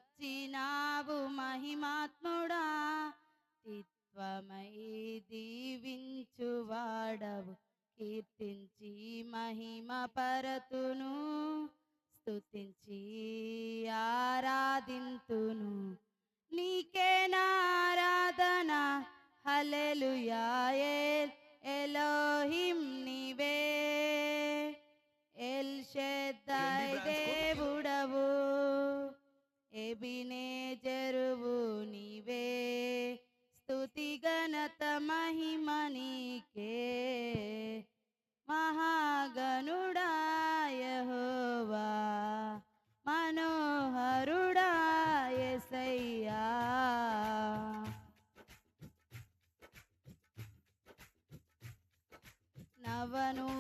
వచ్చినావు మహిమాత్ముడా, తిత్వమై దీవించువాడవు, కీర్తించి మహిమ పరతును, స్తుతించి ఆరాధింతును. నీకే నారాధన, హల్లెలూయా. ఎలోహిం నీవే, ఎల్ షద్దై దేవుడవు, ఎబినేజరువు నీవే, స్తుతి ఘనత మహిమ నీకే. మహాగణుడా యెహోవా, మనోహరుడా యేసయ్యా.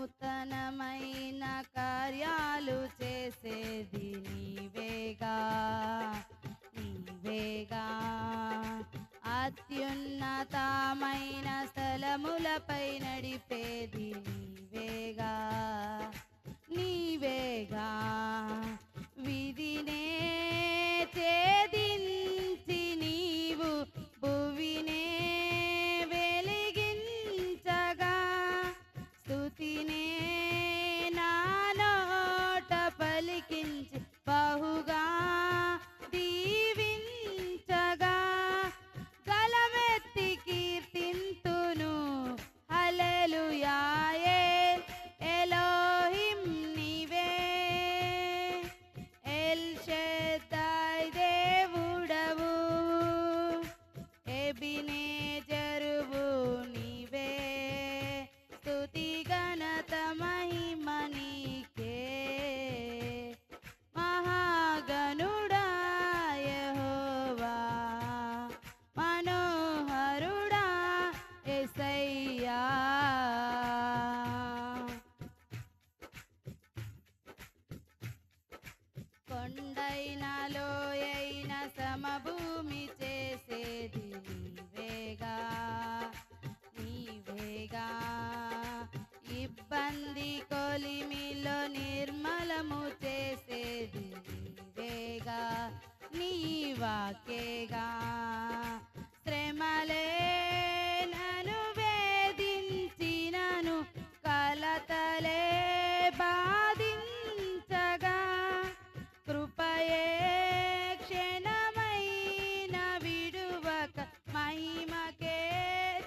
నవనూతనమైన కార్యాలు చేసేది నీవేగా, నీవేగా. అత్యున్నతమైన స్థలములపై నడిపేది నీవేగా, నీవేగా. విధినే ఛేదించి నీవు భువినే వెలిగించగా, స్తుతినే నా నోట పలికించి బహుగా దీవించగా, గలమెత్తి కీర్తింతును, హల్లెలూయా. ఎలోహిం నీవే, ఎల్ షద్దై దేవుడవు, ఎబినేజరువు నీవే, స్తుతి ఘనత మహిమ నీకే. మహాగణుడా యెహోవా, మనోహరుడా యేసయ్యా. కొండైన లోయైన సమభూమి చేసేది నీవేగా, నీవేగా. ఇబ్బంది కొలిమిలో నిర్మలము చేసేది నీవేగా, నీవాకేగా. శ్రమలే నను వేధించినను, కలతలే బాధించగా, కృపయే క్షణమైన విడువక మహిమకే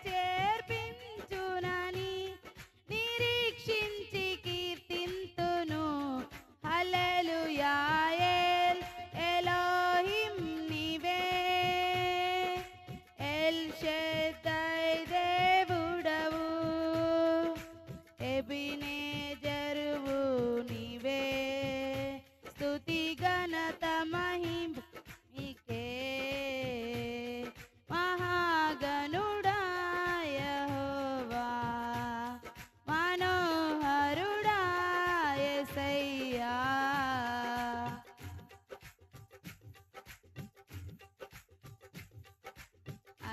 చేర్పించునని నిరీక్షించి కీర్తింతును, హల్లెలూయా. ఎలోహిం నీవే, ఎల్ షద్దై దేవుడవు, ఎబినేజరువు నీవే, స్తుతి ఘనత మహిమ నీకే. మహాగణుడా యెహోవా, మనోహరుడా యేసయ్యా.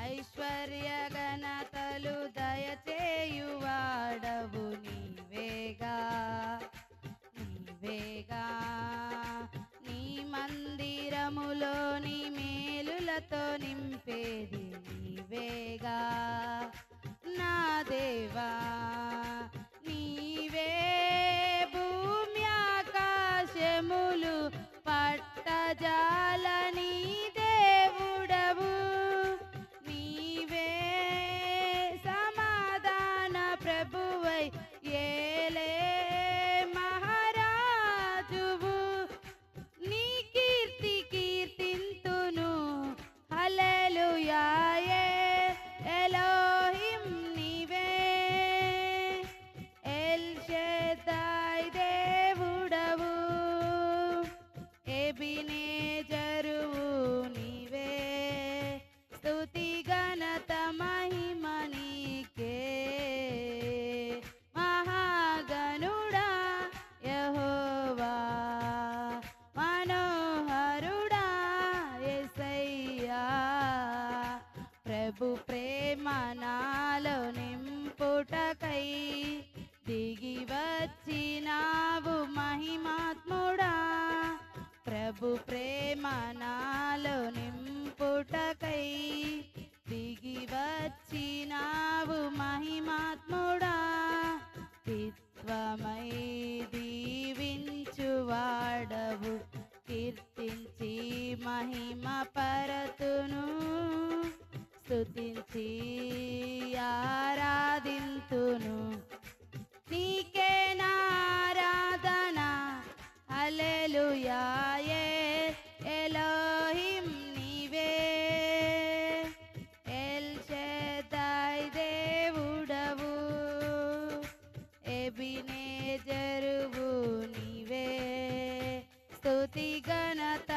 ఐశ్వర్య ఘనతలు దయచేయువాడవు నీవేగా, నీవేగా. నీ మందిరములోని మేలులతో నింపేది నీవేగా, నా దేవా. నీవే భూమి ఆకాశములు పట్టజాలని దేవుడవు, నీవే సమాధాన ప్రభువై ఏలే మహారాజువు. నీ కీర్తి కీర్తింతును, హల్లెలూయా. మహిమ పరతును స్తుతించి ఆరాధింతును నీకే నారాధన హల్లెలూయా ఎలోహిం నీవే ఎల్ షెదాయ్ దేవుడవు ఎబినేజరువు నీవే స్తుతి ఘనత